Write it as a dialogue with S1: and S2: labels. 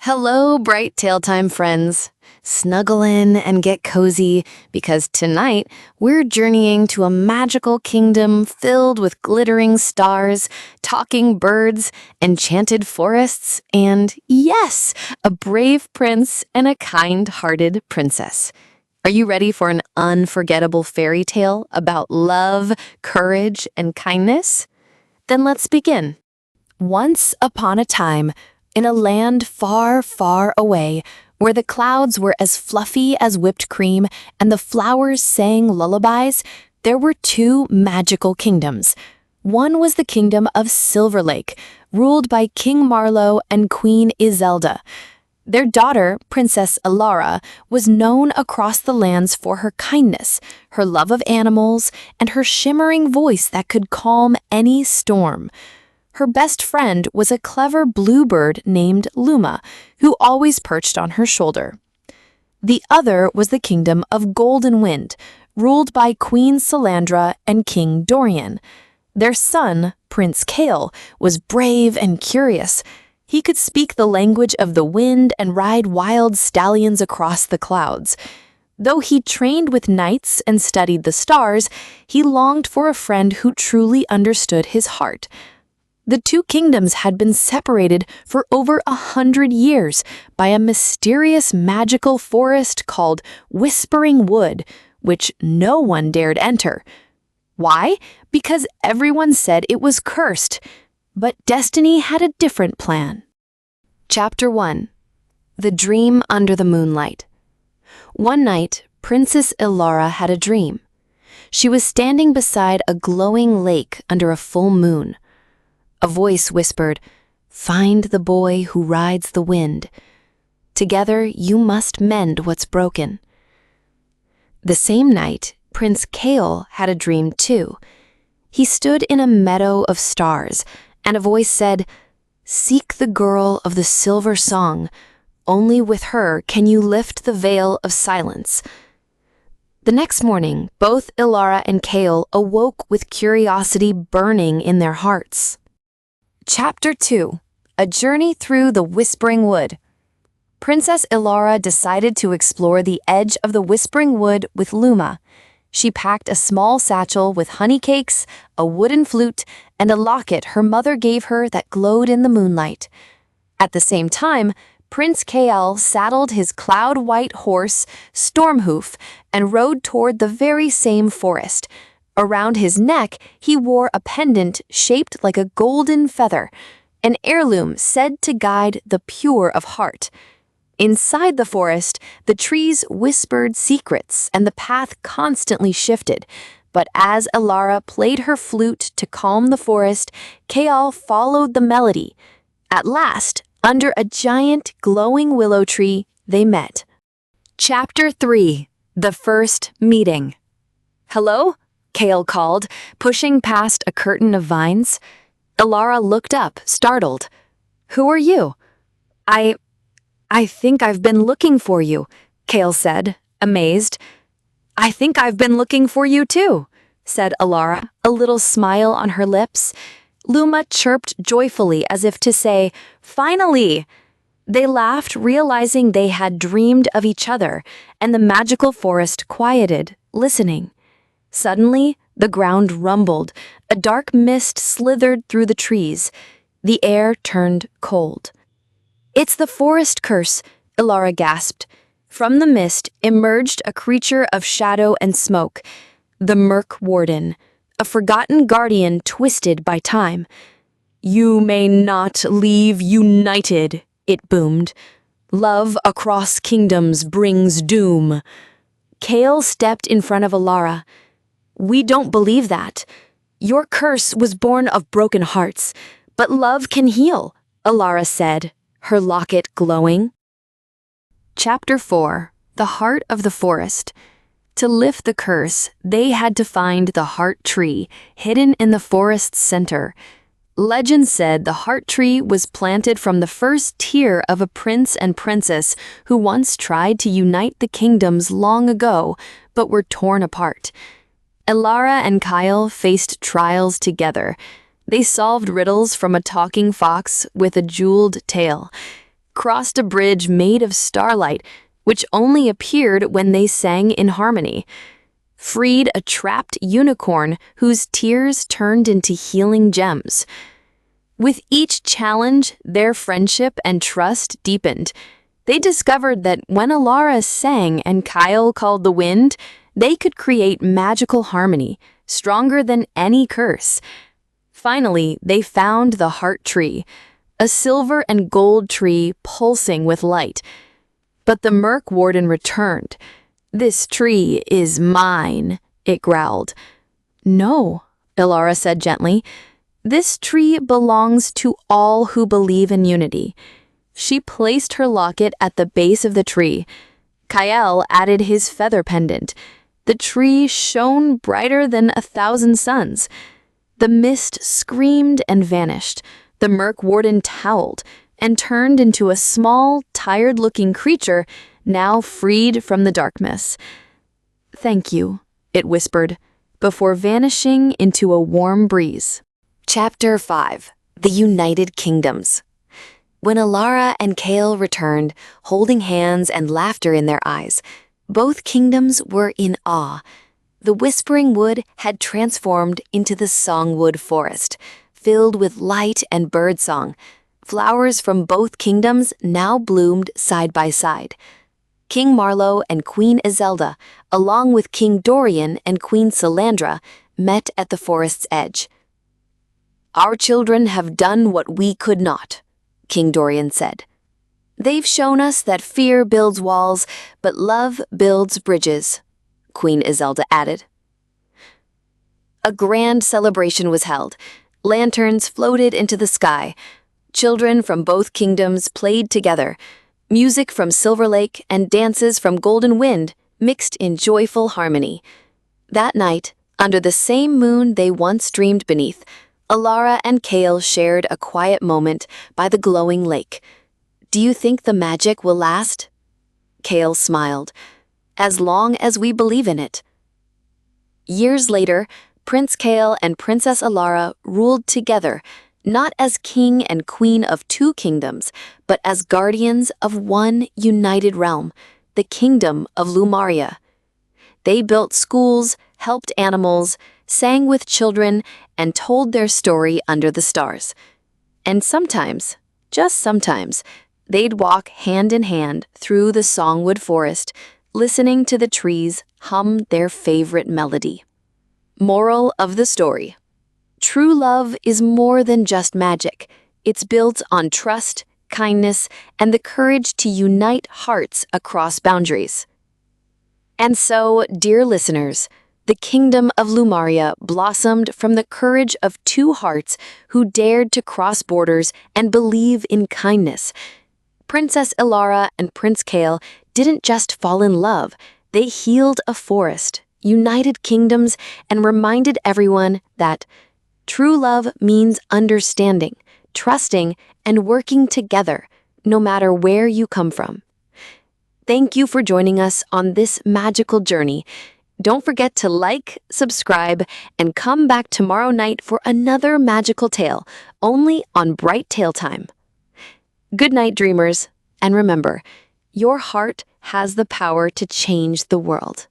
S1: Hello, Bright Tale Time friends. Snuggle in and get cozy because tonight we're journeying to a magical kingdom filled with glittering stars, talking birds, enchanted forests, and yes, a brave prince and a kind-hearted princess. Are you ready for an unforgettable fairy tale about love, courage, and kindness? Then let's begin. Once upon a time, in a land far, far away, where the clouds were as fluffy as whipped cream and the flowers sang lullabies, there were two magical kingdoms. One was the kingdom of Silver Lake, ruled by King Marlowe and Queen Iselda. Their daughter, Princess Elara, was known across the lands for her kindness, her love of animals, and her shimmering voice that could calm any storm. Her best friend was a clever bluebird named Luma, who always perched on her shoulder. The other was the kingdom of Golden Wind, ruled by Queen Salandra and King Dorian. Their son, Prince Kael, was brave and curious. He could speak the language of the wind and ride wild stallions across the clouds. Though he trained with knights and studied the stars, he longed for a friend who truly understood his heart. The two kingdoms had been separated for over 100 years by a mysterious magical forest called Whispering Wood, which no one dared enter. Why? Because everyone said it was cursed. But destiny had a different plan. Chapter 1. The Dream Under the Moonlight. One night, Princess Elara had a dream. She was standing beside a glowing lake under a full moon. A voice whispered, "Find the boy who rides the wind. Together you must mend what's broken." The same night, Prince Kael had a dream too. He stood in a meadow of stars, and a voice said, "Seek the girl of the silver song. Only with her can you lift the veil of silence." The next morning, both Elara and Kael awoke with curiosity burning in their hearts. Chapter 2. A Journey Through the Whispering Wood. Princess Elara decided to explore the edge of the Whispering Wood with Luma. She packed a small satchel with honey cakes, a wooden flute, and a locket her mother gave her that glowed in the moonlight. At the same time, Prince Kael saddled his cloud-white horse, Stormhoof, and rode toward the very same forest. Around his neck, he wore a pendant shaped like a golden feather, an heirloom said to guide the pure of heart. Inside the forest, the trees whispered secrets and the path constantly shifted. But as Elara played her flute to calm the forest, Kael followed the melody. At last, under a giant glowing willow tree, they met. Chapter 3. The First Meeting. "Hello?" Kael called, pushing past a curtain of vines. Elara looked up, startled. "Who are you?" I think I've been looking for you," Kael said, amazed. "I think I've been looking for you too," said Elara, a little smile on her lips. Luma chirped joyfully as if to say, "Finally!" They laughed, realizing they had dreamed of each other, and the magical forest quieted, listening. Suddenly, the ground rumbled. A dark mist slithered through the trees. The air turned cold. "It's the forest curse," Elara gasped. From the mist emerged a creature of shadow and smoke, the Murk Warden, a forgotten guardian twisted by time. "You may not leave united," it boomed. "Love across kingdoms brings doom." Kael stepped in front of Elara. "We don't believe that. Your curse was born of broken hearts, but love can heal," Elara said, her locket glowing. Chapter 4. The Heart of the Forest. To lift the curse, they had to find the heart tree, hidden in the forest's center. Legend said the heart tree was planted from the first tear of a prince and princess who once tried to unite the kingdoms long ago, but were torn apart. Elara and Kael faced trials together. They solved riddles from a talking fox with a jeweled tail. crossed a bridge made of starlight, which only appeared when they sang in harmony, freed a trapped unicorn whose tears turned into healing gems. With each challenge, their friendship and trust deepened. They discovered that when Elara sang and Kael called the wind, they could create magical harmony, stronger than any curse. Finally, they found the heart tree, a silver and gold tree pulsing with light. But the Merc Warden returned. "This tree is mine," it growled. "No," Elara said gently. "This tree belongs to all who believe in unity." She placed her locket at the base of the tree. Kael added his feather pendant. The tree shone brighter than 1,000 suns. The mist screamed and vanished. The Merc Warden toweled and turned into a small, tired-looking creature, now freed from the darkness. "Thank you," it whispered, before vanishing into a warm breeze. Chapter 5. The United Kingdoms. When Elara and Kael returned, holding hands and laughter in their eyes, both kingdoms were in awe. The Whispering Wood had transformed into the Songwood Forest, filled with light and birdsong. Flowers from both kingdoms now bloomed side by side. King Marlowe and Queen Iselda, along with King Dorian and Queen Salandra, met at the forest's edge. "Our children have done what we could not," King Dorian said. "They've shown us that fear builds walls, but love builds bridges," Queen Iselda added. A grand celebration was held. Lanterns floated into the sky. Children from both kingdoms played together. Music from Silver Lake and dances from Golden Wind mixed in joyful harmony. That night, under the same moon they once dreamed beneath, Elara and Kael shared a quiet moment by the glowing lake. "Do you think the magic will last?" Kael smiled. "As long as we believe in it." Years later, Prince Kael and Princess Elara ruled together, not as king and queen of two kingdoms, but as guardians of one united realm, the kingdom of Lumaria. They built schools, helped animals, sang with children, and told their story under the stars. And sometimes, just sometimes, they'd walk hand in hand through the Songwood Forest, listening to the trees hum their favorite melody. Moral of the story: true love is more than just magic. It's built on trust, kindness, and the courage to unite hearts across boundaries. And so, dear listeners, the kingdom of Lumaria blossomed from the courage of two hearts who dared to cross borders and believe in kindness. Princess Elara and Prince Kael didn't just fall in love, they healed a forest, united kingdoms, and reminded everyone that true love means understanding, trusting, and working together, no matter where you come from. Thank you for joining us on this magical journey. Don't forget to like, subscribe, and come back tomorrow night for another magical tale, only on BrightTaleTime. Good night, dreamers, and remember, your heart has the power to change the world.